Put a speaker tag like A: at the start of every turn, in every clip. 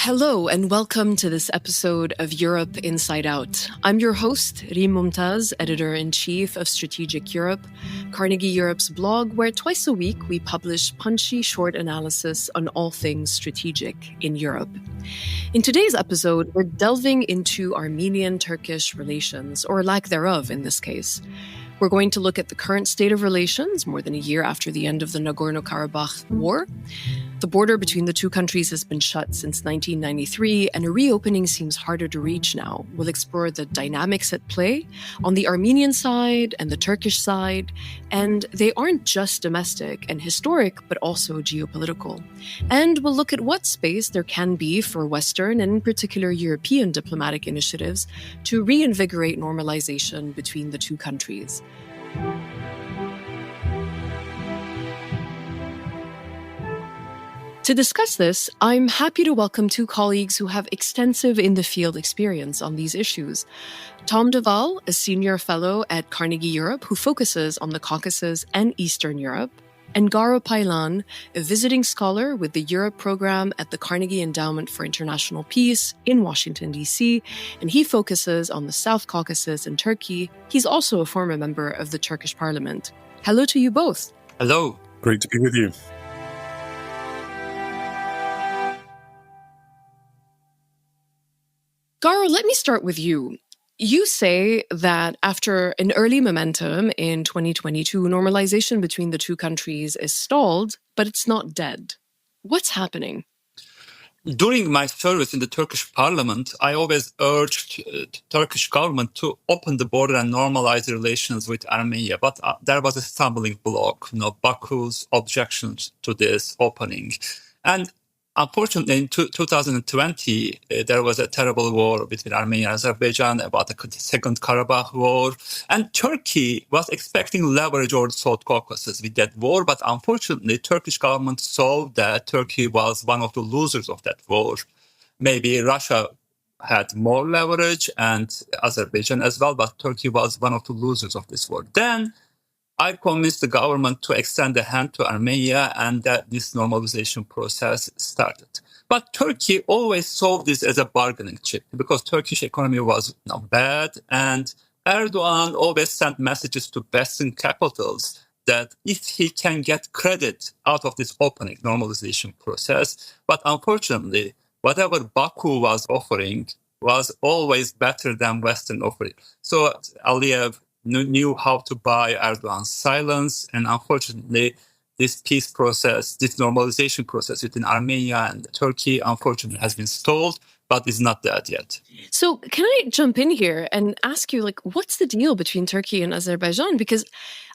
A: Hello and welcome to this episode of Europe Inside Out. I'm your host, Rym Momtaz, Editor-in-Chief of Strategic Europe, Carnegie Europe's blog, where twice a week we publish punchy short analysis on all things strategic in Europe. In today's episode, we're delving into Armenian-Turkish relations, or lack thereof in this case. We're going to look at the current state of relations more than a year after the end of the Nagorno-Karabakh war. The border between the two countries has been shut since 1993, and a reopening seems harder to reach now. We'll explore the dynamics at play on the Armenian side and the Turkish side, and they aren't just domestic and historic, but also geopolitical. And we'll look at what space there can be for Western and in particular European diplomatic initiatives to reinvigorate normalization between the two countries. To discuss this, I'm happy to welcome two colleagues who have extensive in-the-field experience on these issues. Tom de Waal, a senior fellow at Carnegie Europe who focuses on the Caucasus and Eastern Europe, and Garo Paylan, a visiting scholar with the Europe program at the Carnegie Endowment for International Peace in Washington, D.C., and he focuses on the South Caucasus and Turkey. He's also a former member of the Turkish parliament. Hello to you both.
B: Hello.
C: Great to be with you.
A: Garo, let me start with you. You say that after an early momentum in 2022, normalization between the two countries is stalled, but it's not dead. What's happening?
B: During my service in the Turkish parliament, I always urged the Turkish government to open the border and normalize relations with Armenia. But there was a stumbling block, Baku's objections to this opening. And unfortunately, in 2020, there was a terrible war between Armenia and Azerbaijan about the Second Karabakh War. And Turkey was expecting leverage over the South Caucasus with that war. But unfortunately, Turkish government saw that Turkey was one of the losers of that war. Maybe Russia had more leverage and Azerbaijan as well, but Turkey was one of the losers of this war. Then I convinced the government to extend a hand to Armenia, and that this normalization process started. But Turkey always saw this as a bargaining chip because Turkish economy was bad, and Erdogan always sent messages to Western capitals that if he can get credit out of this opening normalization process, but unfortunately, whatever Baku was offering was always better than Western offering. So Aliyev knew how to buy Erdogan's silence. And unfortunately, this peace process, this normalization process within Armenia and Turkey, unfortunately, has been stalled, but is not dead yet.
A: So can I jump in here and ask you, what's the deal between Turkey and Azerbaijan? Because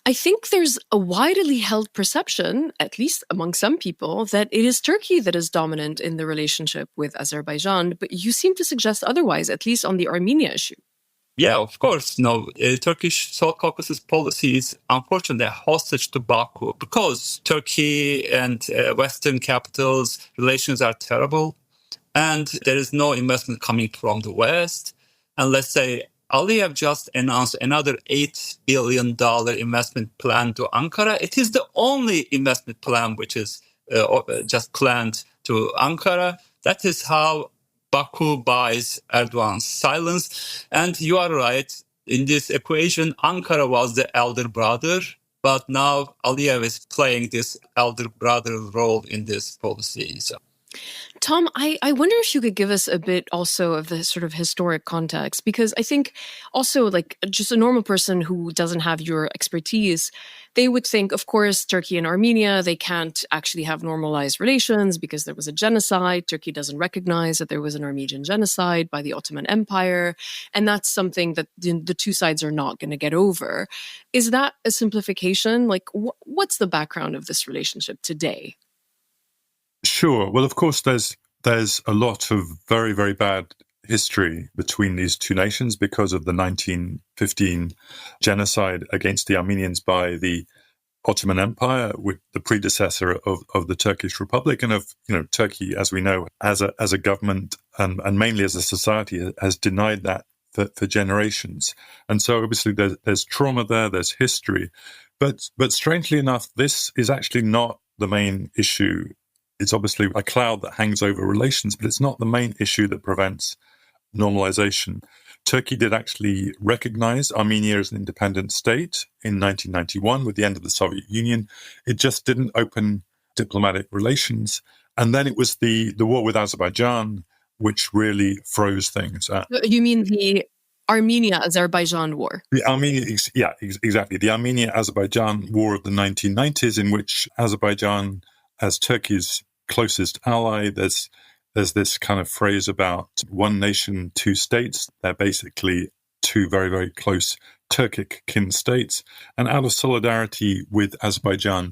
A: I think there's a widely held perception, at least among some people, that it is Turkey that is dominant in the relationship with Azerbaijan. But you seem to suggest otherwise, at least on the Armenia issue.
B: Yeah, of course. Turkish South Caucasus policy is unfortunately a hostage to Baku because Turkey and Western capitals' relations are terrible and there is no investment coming from the West. And let's say Aliyev just announced another $8 billion investment plan to Ankara. It is the only investment plan which is just planned to Ankara. That is how Baku buys Erdogan's silence. And you are right. In this equation, Ankara was the elder brother, but now Aliyev is playing this elder brother role in this policy. So.
A: Tom, I wonder if you could give us a bit also of the sort of historic context, because I think also just a normal person who doesn't have your expertise, they would think, of course, Turkey and Armenia, they can't actually have normalized relations because there was a genocide. Turkey doesn't recognize that there was an Armenian genocide by the Ottoman Empire. And that's something that the two sides are not going to get over. Is that a simplification? What's the background of this relationship today?
C: Sure. Well, of course, there's a lot of very, very bad history between these two nations because of the 1915 genocide against the Armenians by the Ottoman Empire, with the predecessor of the Turkish Republic, and of Turkey, as we know, as a government and mainly as a society, has denied that for generations. And so obviously there's trauma there, there's history, but strangely enough, this is actually not the main issue It's obviously a cloud that hangs over relations, but it's not the main issue that prevents normalization. Turkey did actually recognize Armenia as an independent state in 1991 with the end of the Soviet Union. It just didn't open diplomatic relations. And then it was the war with Azerbaijan, which really froze things.
A: You mean the Armenia-Azerbaijan war?
C: The Armenia, exactly. The Armenia-Azerbaijan war of the 1990s, in which Azerbaijan, as Turkey's closest ally, there's this kind of phrase about one nation, two states. They're basically two very, very close Turkic kin states. And out of solidarity with Azerbaijan,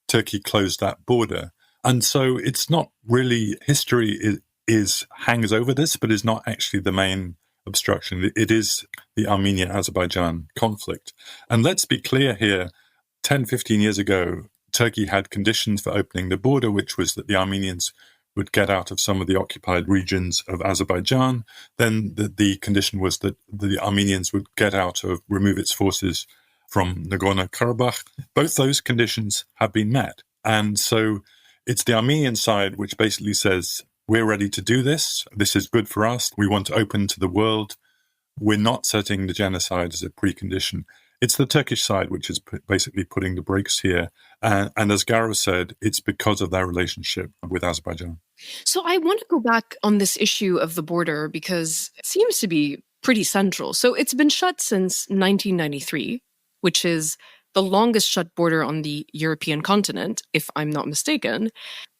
C: Turkey closed that border. And so it's not really, history is hangs over this, but is not actually the main obstruction. It is the Armenia-Azerbaijan conflict. And let's be clear here, 10, 15 years ago, Turkey had conditions for opening the border, which was that the Armenians would get out of some of the occupied regions of Azerbaijan. Then the condition was that the Armenians would remove its forces from Nagorno-Karabakh. Both those conditions have been met. And so it's the Armenian side which basically says, we're ready to do this. This is good for us. We want to open to the world. We're not setting the genocide as a precondition. It's the Turkish side which is basically putting the brakes here. And as Garo said, it's because of their relationship with Azerbaijan.
A: So I want to go back on this issue of the border because it seems to be pretty central. So it's been shut since 1993, which is the longest shut border on the European continent, if I'm not mistaken.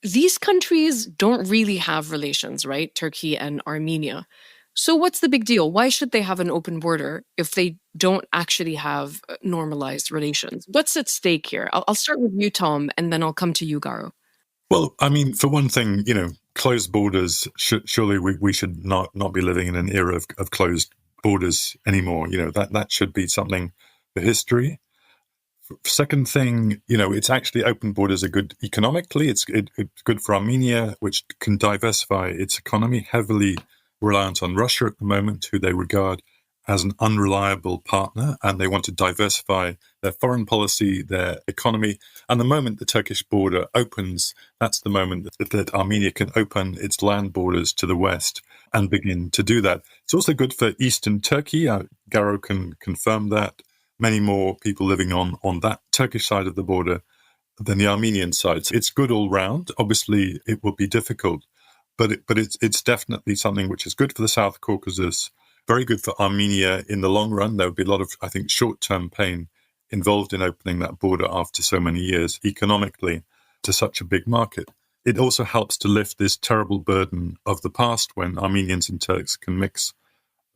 A: These countries don't really have relations, right? Turkey and Armenia. So what's the big deal? Why should they have an open border if they don't actually have normalized relations? What's at stake here? I'll start with you, Tom, and then I'll come to you, Garo.
C: Well, I mean, for one thing, closed borders, surely we should not be living in an era of closed borders anymore. That should be something for history. Second thing, it's actually open borders are good economically. It's good for Armenia, which can diversify its economy, heavily reliant on Russia at the moment, who they regard as an unreliable partner, and they want to diversify their foreign policy, their economy. And the moment the Turkish border opens, that's the moment that Armenia can open its land borders to the west and begin to do that. It's also good for eastern Turkey. Garo can confirm that. Many more people living on that Turkish side of the border than the Armenian side. So it's good all round. Obviously, it will be difficult, but it's definitely something which is good for the South Caucasus, very good for Armenia in the long run. There would be a lot of, I think, short-term pain involved in opening that border after so many years economically to such a big market. It also helps to lift this terrible burden of the past when Armenians and Turks can mix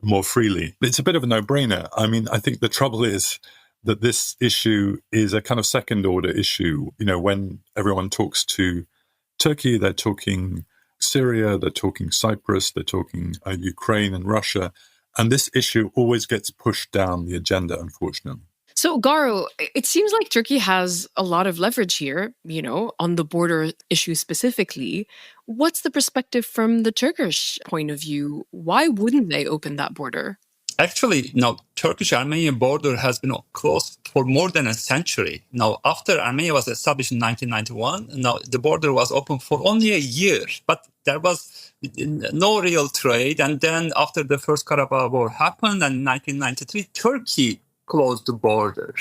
C: more freely. It's a bit of a no-brainer. I mean, I think the trouble is that this issue is a kind of second-order issue. When everyone talks to Turkey, they're talking Syria, they're talking Cyprus, they're talking Ukraine and Russia. And this issue always gets pushed down the agenda, unfortunately.
A: So, Garo, it seems like Turkey has a lot of leverage here, on the border issue specifically. What's the perspective from the Turkish point of view? Why wouldn't they open that border?
B: Actually, Turkish-Armenian border has been closed for more than a century. Now, after Armenia was established in 1991, the border was open for only a year, but there was no real trade. And then after the First Karabakh War happened in 1993, Turkey closed the border.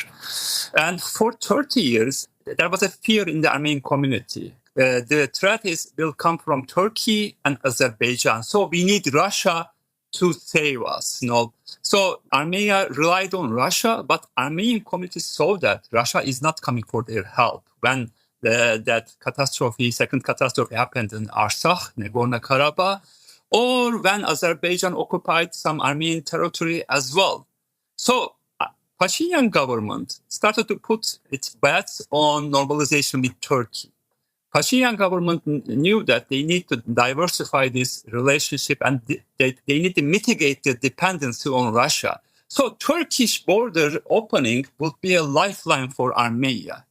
B: And for 30 years, there was a fear in the Armenian community. The threat will come from Turkey and Azerbaijan. So we need Russia to save us. So Armenia relied on Russia, but Armenian community saw that Russia is not coming for their help. When that second catastrophe happened in Artsakh, Nagorno-Karabakh, or when Azerbaijan occupied some Armenian territory as well. So Pashinyan government started to put its bets on normalization with Turkey. Pashinyan government knew that they need to diversify this relationship and they need to mitigate the dependency on Russia. So Turkish border opening would be a lifeline for Armenia.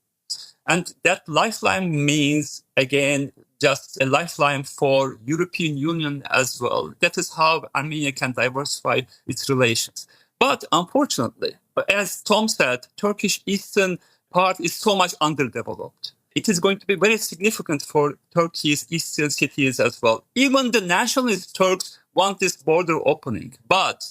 B: And that lifeline means, again, just a lifeline for European Union as well. That is how Armenia can diversify its relations. But unfortunately, as Tom said, Turkish eastern part is so much underdeveloped. it is going to be very significant for Turkey's eastern cities as well. Even the nationalist Turks want this border opening. But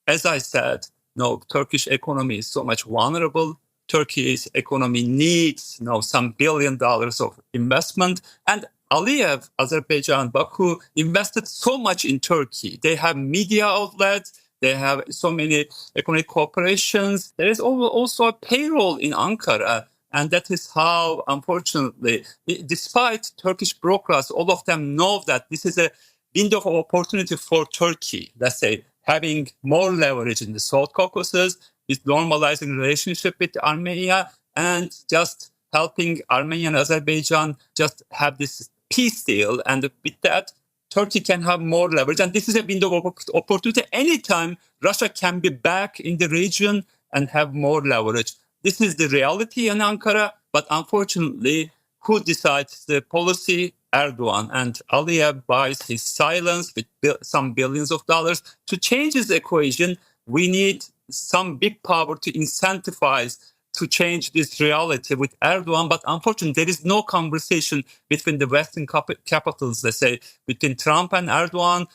B: as I said, no, Turkish economy is so much vulnerable. Turkey's economy needs some $1 billion of investment. And Aliyev, Azerbaijan, Baku invested so much in Turkey. They have media outlets. They have so many economic cooperations. There is also a payroll in Ankara. And that is how, unfortunately, despite Turkish bureaucrats, all of them know that this is a window of opportunity for Turkey, let's say, having more leverage in the South Caucasus, with normalizing relationship with Armenia, and just helping Armenia and Azerbaijan just have this peace deal. And with that, Turkey can have more leverage. And this is a window of opportunity. Anytime Russia can be back in the region and have more leverage. This is the reality in Ankara. But unfortunately, who decides the policy? Erdogan. And Aliyev buys his silence with some billions of dollars. To change this equation, we need some big power to incentivize to change this reality with Erdogan. But unfortunately, there is no conversation between the Western capitals, let's say, between Trump and Erdogan.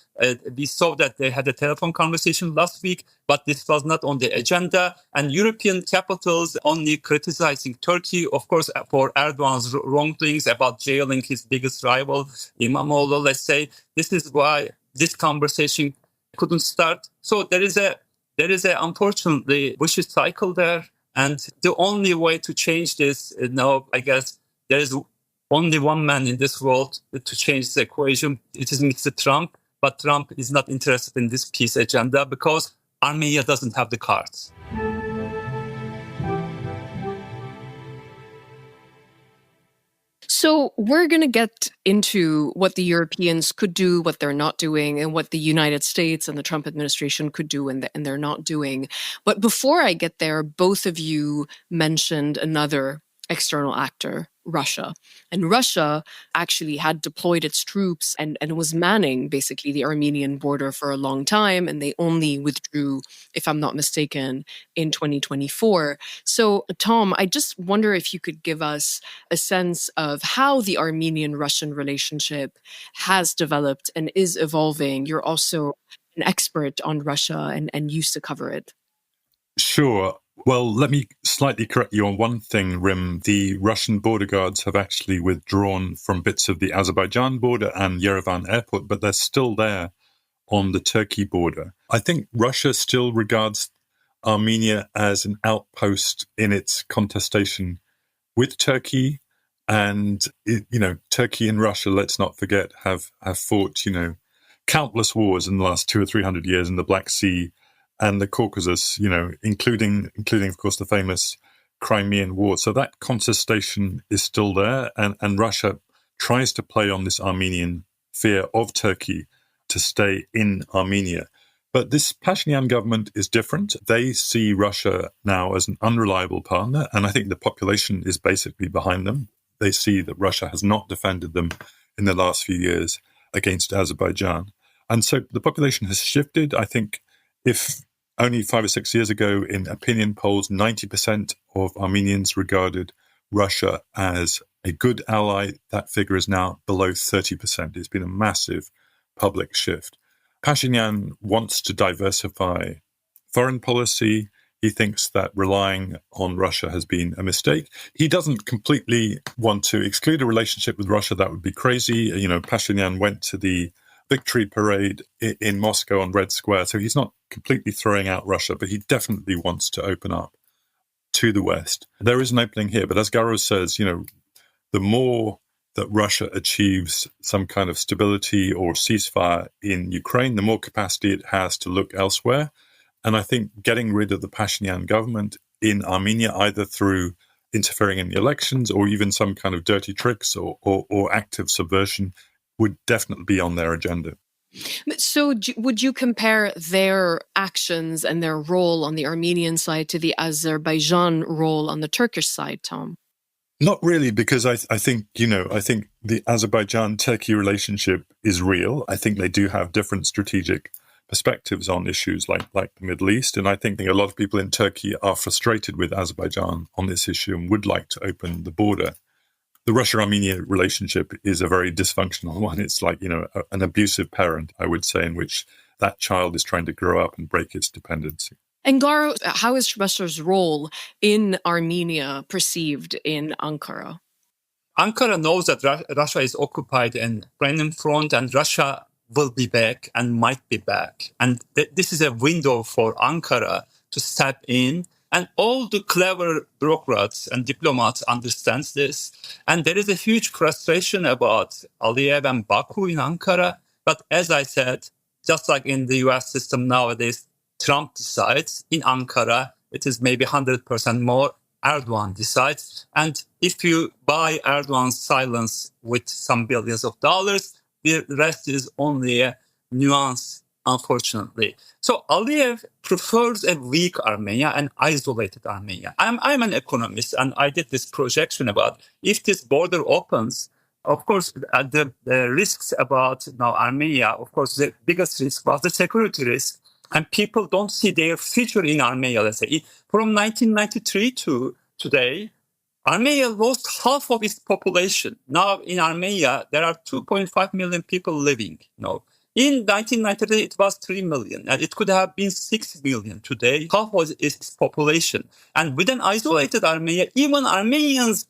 B: We saw that they had a telephone conversation last week, but this was not on the agenda. And European capitals only criticizing Turkey, of course, for Erdogan's wrongdoings about jailing his biggest rival, Imamoglu, let's say. This is why this conversation couldn't start. So there is a unfortunately vicious cycle there. And the only way to change this, I guess there is only one man in this world to change the equation. It is Mr. Trump. But Trump is not interested in this peace agenda because Armenia doesn't have the cards.
A: So we're going to get into what the Europeans could do, what they're not doing, and what the United States and the Trump administration could do and they're not doing. But before I get there, both of you mentioned another external actor, Russia. And Russia actually had deployed its troops and was manning basically the Armenian border for a long time. And they only withdrew, if I'm not mistaken, in 2024. So, Tom, I just wonder if you could give us a sense of how the Armenian-Russian relationship has developed and is evolving. You're also an expert on Russia and used to cover it.
C: Sure. Well, let me slightly correct you on one thing, Rym. The Russian border guards have actually withdrawn from bits of the Azerbaijan border and Yerevan airport, but they're still there on the Turkey border. I think Russia still regards Armenia as an outpost in its contestation with Turkey. And, Turkey and Russia, let's not forget, have fought, countless wars in the last 200 or 300 years in the Black Sea and the Caucasus, including, of course, the famous Crimean War. So that contestation is still there. And Russia tries to play on this Armenian fear of Turkey to stay in Armenia. But this Pashinyan government is different. They see Russia now as an unreliable partner. And I think the population is basically behind them. They see that Russia has not defended them in the last few years against Azerbaijan. And so the population has shifted. I think if only 5 or 6 years ago, in opinion polls, 90% of Armenians regarded Russia as a good ally. That figure is now below 30%. It's been a massive public shift. Pashinyan wants to diversify foreign policy. He thinks that relying on Russia has been a mistake. He doesn't completely want to exclude a relationship with Russia. That would be crazy. Pashinyan went to the victory parade in Moscow on Red Square. So he's not completely throwing out Russia, but he definitely wants to open up to the West. There is an opening here. But as Garo says, the more that Russia achieves some kind of stability or ceasefire in Ukraine, the more capacity it has to look elsewhere. And I think getting rid of the Pashinyan government in Armenia, either through interfering in the elections or even some kind of dirty tricks or active subversion, would definitely be on their agenda.
A: So would you compare their actions and their role on the Armenian side to the Azerbaijan role on the Turkish side, Tom?
C: Not really, because I think the Azerbaijan-Turkey relationship is real. I think they do have different strategic perspectives on issues like the Middle East. And I think a lot of people in Turkey are frustrated with Azerbaijan on this issue and would like to open the border the Russia-Armenia relationship is a very dysfunctional one. It's like, an abusive parent, I would say, in which that child is trying to grow up and break its dependency.
A: And Garo, how is Russia's role in Armenia perceived in Ankara?
B: Ankara knows that Russia is occupied in Ukrainian front, and Russia will be back and might be back. And this is a window for Ankara to step in. And all the clever bureaucrats and diplomats understand this. And there is a huge frustration about Aliyev and Baku in Ankara. But as I said, just like in the US system nowadays, Trump decides. In Ankara, it is maybe 100% more. Erdogan decides. And if you buy Erdogan's silence with some billions of dollars, the rest is only a nuance, unfortunately. So Aliyev prefers a weak Armenia, an isolated Armenia. I'm an economist, and I did this projection about if this border opens, of course, the risks about now Armenia, of course, the biggest risk was the security risk. And people don't see their future in Armenia, let's say. From 1993 to today, Armenia lost half of its population. Now in Armenia, there are 2.5 million people living. In 1993, it was 3 million, and it could have been 6 million today. Half of its population. And with an isolated Armenia, even Armenians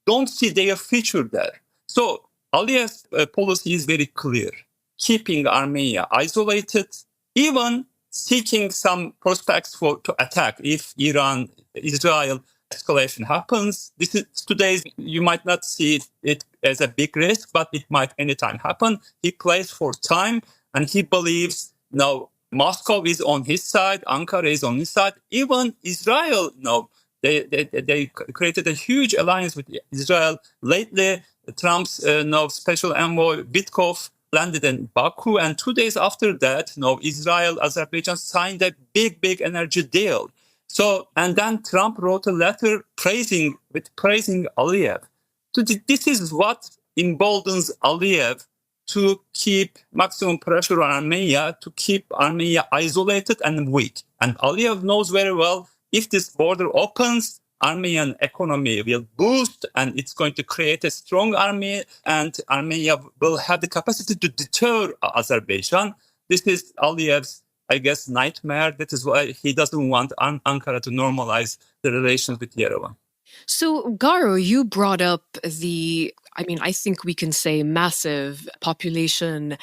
B: don't see their future there. So Aliyev's policy is very clear, keeping Armenia isolated, even seeking some prospects to attack if Israel escalation happens. This is today's, you might not see it as a big risk, but it might anytime happen. He plays for time, and he believes now Moscow is on his side, Ankara is on his side. Even Israel, they created a huge alliance with Israel. Lately, Trump's special envoy Witkoff landed in Baku, and 2 days after that, Israel, Azerbaijan signed a big energy deal. So, and then Trump wrote a letter praising Aliyev. So this is what emboldens Aliyev to keep maximum pressure on Armenia, to keep Armenia isolated and weak. And Aliyev knows very well, if this border opens, Armenian economy will boost, and it's going to create a strong army, and Armenia will have the capacity to deter Azerbaijan. This is Aliyev's, I guess, nightmare. That is why he doesn't want Ankara to normalize the relations with Yerevan.
A: So, Garo, you brought up I think we can say massive population,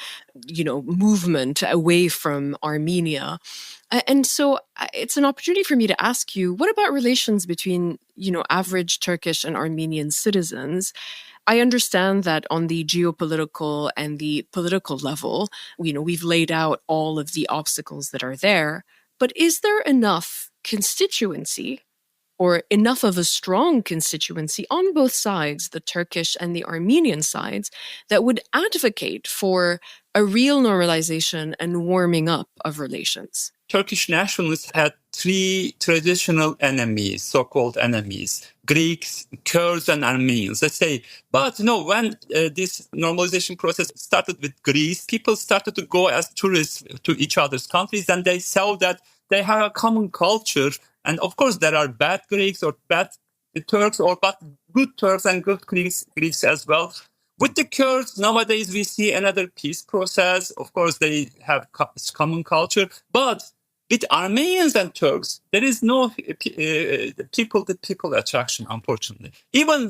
A: movement away from Armenia. And so it's an opportunity for me to ask you, what about relations between, average Turkish and Armenian citizens? I understand that on the geopolitical and the political level, we've laid out all of the obstacles that are there. But is there enough constituency or enough of a strong constituency on both sides, the Turkish and the Armenian sides, that would advocate for a real normalization and warming up of relations?
B: Turkish nationalists had three traditional enemies, so-called enemies: Greeks, Kurds, and Armenians, let's say. But when this normalization process started with Greece, people started to go as tourists to each other's countries, and they saw that they have a common culture. And of course, there are bad Greeks or bad Turks, but good Turks and good Greeks as well. With the Kurds, nowadays we see another peace process. Of course, they have common culture. But with Armenians and Turks, there is no people-to-people attraction, unfortunately. Even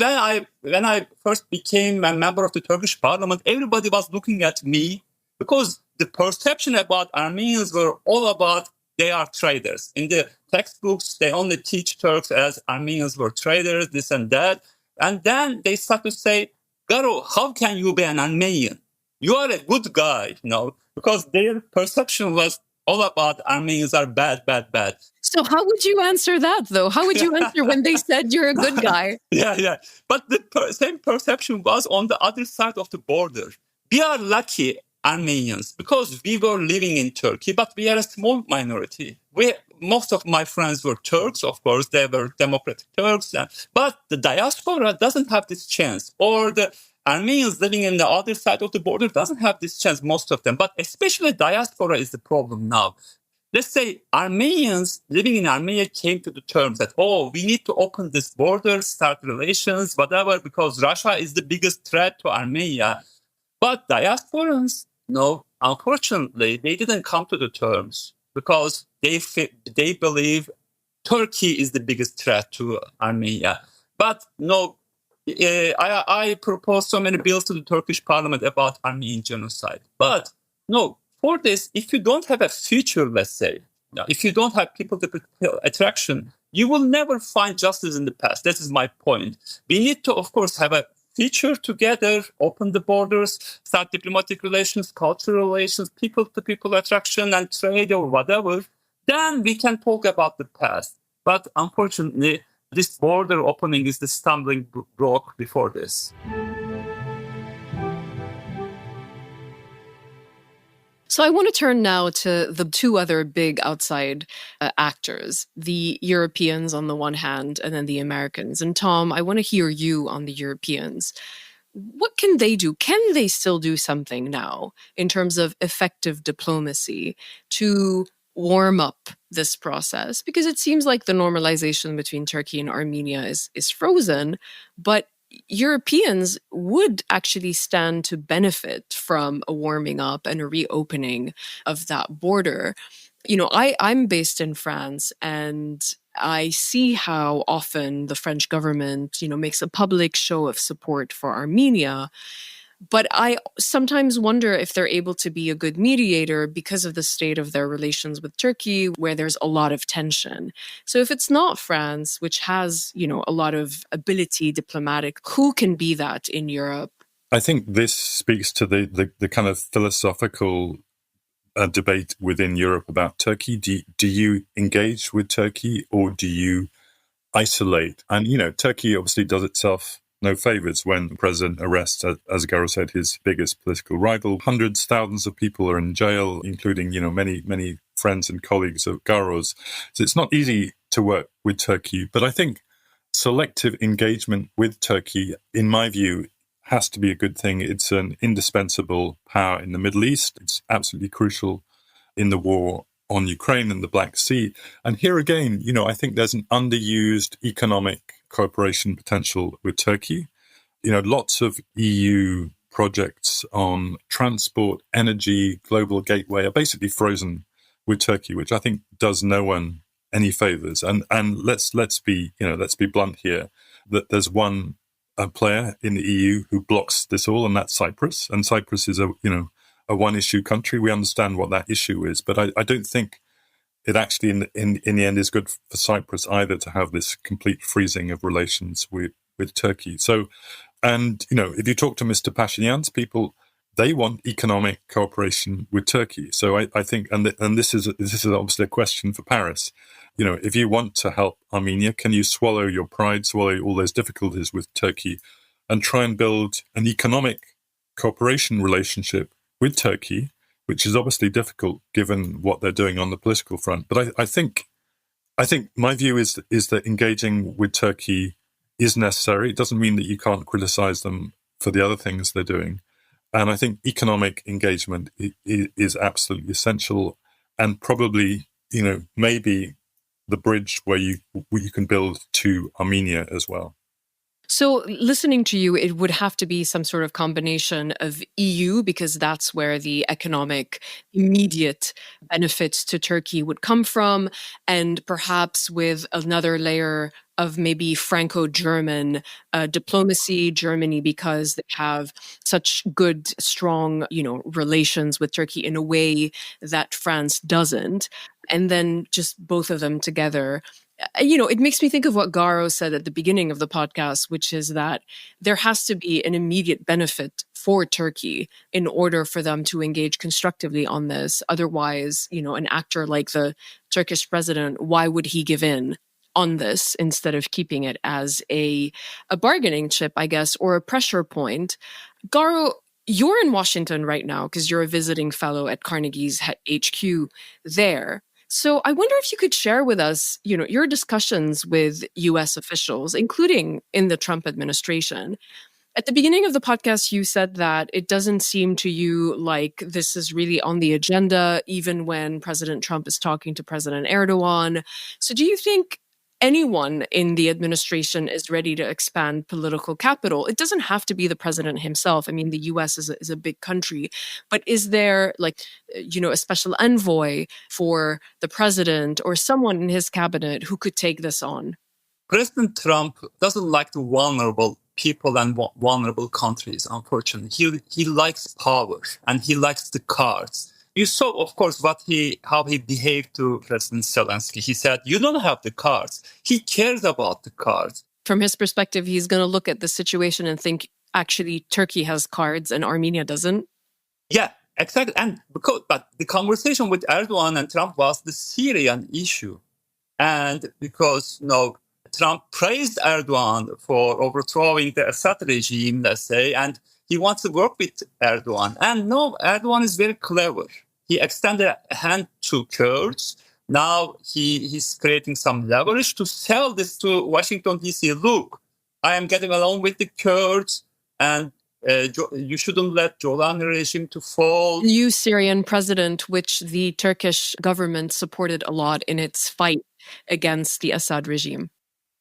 B: when I first became a member of the Turkish parliament, everybody was looking at me because the perception about Armenians were all about they are traitors. In the textbooks, they only teach Turks as Armenians were traitors, this and that. And then they start to say, Garo, how can you be an Armenian? You are a good guy, because their perception was all about Armenians are bad.
A: So how would you answer that, though? How would you answer when they said you're a good guy?
B: Yeah. But the same perception was on the other side of the border. We are lucky Armenians because we were living in Turkey, but we are a small minority. Most of my friends were Turks, of course, they were democratic Turks, but the diaspora doesn't have this chance, or the Armenians living in the other side of the border doesn't have this chance, most of them, but especially diaspora is the problem now. let's say Armenians living in Armenia came to the terms that, we need to open this border, start relations, whatever, because Russia is the biggest threat to Armenia. But diasporans, no, unfortunately, they didn't come to the terms because they believe Turkey is the biggest threat to Armenia. But no, I proposed so many bills to the Turkish parliament about Armenian genocide. But no, for this, if you don't have a future, let's say, if you don't have people to attraction, you will never find justice in the past. That is my point. We need to, of course, have a future together, open the borders, start diplomatic relations, cultural relations, people-to-people attraction and trade or whatever. Then we can talk about the past. But unfortunately, this border opening is the stumbling block before this.
A: So I want to turn now to the two other big outside actors, the Europeans on the one hand, and then the Americans. And Tom, I want to hear you on the Europeans. What can they do? Can they still do something now in terms of effective diplomacy to warm up this process? Because it seems like the normalization between Turkey and Armenia is frozen, but Europeans would actually stand to benefit from a warming up and a reopening of that border. I'm based in France, and I see how often the French government, makes a public show of support for Armenia. But I sometimes wonder if they're able to be a good mediator because of the state of their relations with Turkey, where there's a lot of tension. So if it's not France, which has, a lot of ability diplomatic, who can be that in Europe?
C: I think this speaks to the kind of philosophical debate within Europe about Turkey. Do you engage with Turkey or do you isolate? And, Turkey obviously does itself no favors when the president arrests, as Garo said, his biggest political rival. Hundreds, thousands of people are in jail, including, many, many friends and colleagues of Garo's. So it's not easy to work with Turkey. But I think selective engagement with Turkey, in my view, has to be a good thing. It's an indispensable power in the Middle East. It's absolutely crucial in the war on Ukraine and the Black Sea. And here again, I think there's an underused economic cooperation potential with Turkey. Lots of EU projects on transport, energy, global gateway are basically frozen with Turkey, which I think does no one any favors. And let's be blunt here, that there's one player in the EU who blocks this all, and that's Cyprus. And Cyprus is a one-issue country. We understand what that issue is, but I don't think it actually in the end is good for Cyprus either to have this complete freezing of relations with Turkey. So, and if you talk to Mr. Pashinyan's people, they want economic cooperation with Turkey. So I think, and this is obviously a question for Paris. If you want to help Armenia, can you swallow your pride, swallow all those difficulties with Turkey, and try and build an economic cooperation relationship with Turkey, which is obviously difficult given what they're doing on the political front. But I think my view is that engaging with Turkey is necessary. It doesn't mean that you can't criticize them for the other things they're doing. And I think economic engagement is absolutely essential, and probably, maybe the bridge where you can build to Armenia as well.
A: So listening to you, it would have to be some sort of combination of EU, because that's where the economic immediate benefits to Turkey would come from, and perhaps with another layer of maybe Franco-German diplomacy, Germany, because they have such good, strong, relations with Turkey in a way that France doesn't. And then just both of them together. It makes me think of what Garo said at the beginning of the podcast, which is that there has to be an immediate benefit for Turkey in order for them to engage constructively on this. Otherwise, an actor like the Turkish president, why would he give in on this instead of keeping it as a bargaining chip, I guess, or a pressure point? Garo, you're in Washington right now because you're a visiting fellow at Carnegie's HQ there. So I wonder if you could share with us, your discussions with U.S. officials, including in the Trump administration, At the beginning of the podcast, you said that it doesn't seem to you like this is really on the agenda, even when President Trump is talking to President Erdogan. So do you think anyone in the administration is ready to expand political capital? It doesn't have to be the president himself. I mean, the US is a big country, but is there a special envoy for the president or someone in his cabinet who could take this on?
B: President Trump doesn't like the vulnerable people and vulnerable countries, unfortunately. He likes power and he likes the cards. You saw, of course, how he behaved to President Zelensky. He said, you don't have the cards. He cares about the cards.
A: From his perspective, he's going to look at the situation and think, actually, Turkey has cards and Armenia doesn't.
B: Yeah, exactly. But the conversation with Erdogan and Trump was the Syrian issue. And because, Trump praised Erdogan for overthrowing the Assad regime, let's say, and he wants to work with Erdogan. And no, Erdogan is very clever. He extended a hand to Kurds. Now he's creating some leverage to sell this to Washington, D.C. Look, I am getting along with the Kurds, and you shouldn't let Jolani regime to fall.
A: New Syrian president, which the Turkish government supported a lot in its fight against the Assad regime.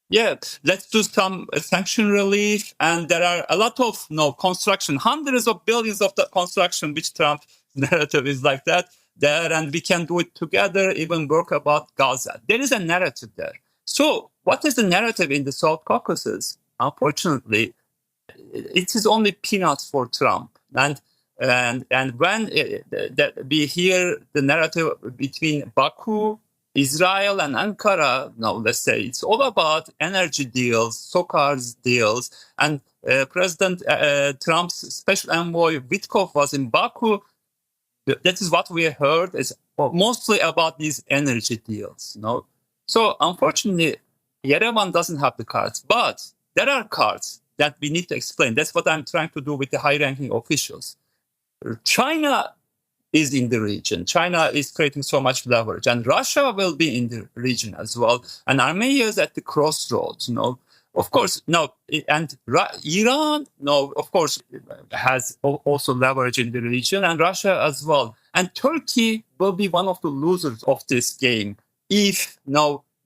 B: Yeah, let's do some sanction relief. And there are a lot of construction, hundreds of billions of the construction, which Trump's narrative is like that there. And we can do it together, even work about Gaza. There is a narrative there. So what is the narrative in the South Caucasus? Unfortunately, it is only peanuts for Trump. And when we hear the narrative between Baku, Israel and Ankara, let's say it's all about energy deals, SOCAR's deals, and President Trump's special envoy Witkoff was in Baku. That is what we heard is mostly about these energy deals. So unfortunately, Yerevan doesn't have the cards, but there are cards that we need to explain. That's what I'm trying to do with the high-ranking officials. China is in the region. China is creating so much leverage, and Russia will be in the region as well. And Armenia is at the crossroads, Of course, and Iran, of course, has also leverage in the region, and Russia as well. And Turkey will be one of the losers of this game if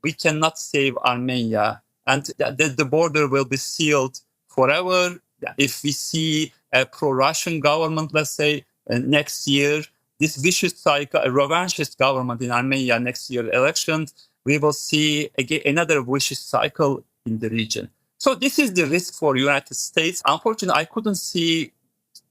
B: we cannot save Armenia, and the border will be sealed forever. If we see a pro-Russian government, let's say, next year, this vicious cycle, a revanchist government in Armenia next year elections, we will see again another vicious cycle in the region. So this is the risk for United States. Unfortunately, I couldn't see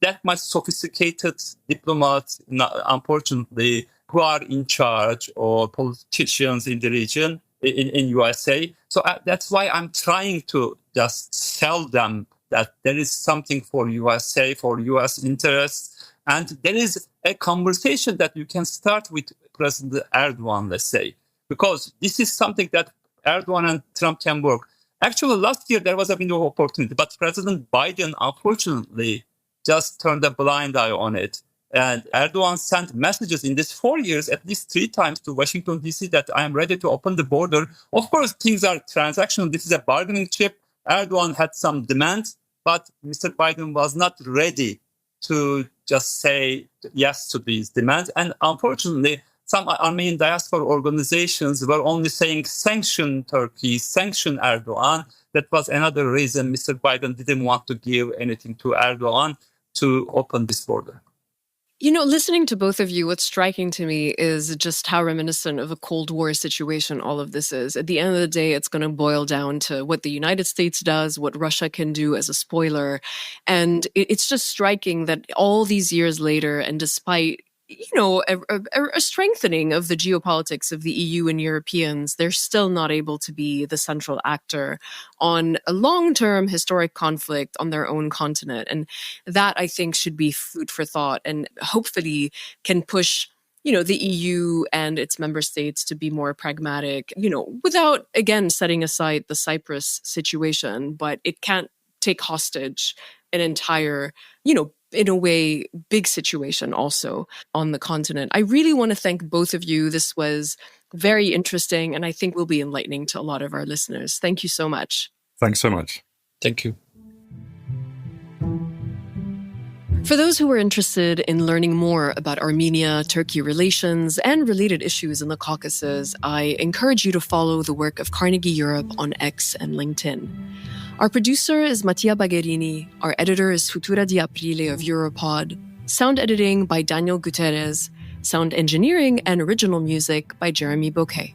B: that much sophisticated diplomats, unfortunately, who are in charge or politicians in the region, in USA. So that's why I'm trying to just sell them that there is something for USA, for US interests. And there is a conversation that you can start with President Erdogan, let's say, because this is something that Erdogan and Trump can work. Actually, last year there was a window of opportunity, but President Biden, unfortunately, just turned a blind eye on it. And Erdogan sent messages in these 4 years, at least 3 times to Washington, D.C., that I am ready to open the border. Of course, things are transactional. This is a bargaining chip. Erdogan had some demands, but Mr. Biden was not ready to just say yes to these demands. And unfortunately, some Armenian diaspora organizations were only saying sanction Turkey, sanction Erdogan. That was another reason Mr. Biden didn't want to give anything to Erdogan to open this border.
A: Listening to both of you, what's striking to me is just how reminiscent of a Cold War situation all of this is. At the end of the day, it's going to boil down to what the United States does, what Russia can do as a spoiler. And it's just striking that all these years later, and despite a strengthening of the geopolitics of the EU and Europeans, they're still not able to be the central actor on a long-term historic conflict on their own continent. And that, I think, should be food for thought and hopefully can push the EU and its member states to be more pragmatic, without, again, setting aside the Cyprus situation. But it can't take hostage an entire, in a way, big situation also on the continent. I really want to thank both of you. This was very interesting, and I think will be enlightening to a lot of our listeners. Thank you so much.
C: Thanks so much.
B: Thank you.
A: For those who are interested in learning more about Armenia-Turkey relations and related issues in the Caucasus, I encourage you to follow the work of Carnegie Europe on X and LinkedIn. Our producer is Mattia Bagherini. Our editor is Futura Di Aprile of Europod. Sound editing by Daniel Guterres. Sound engineering and original music by Jeremy Bouquet.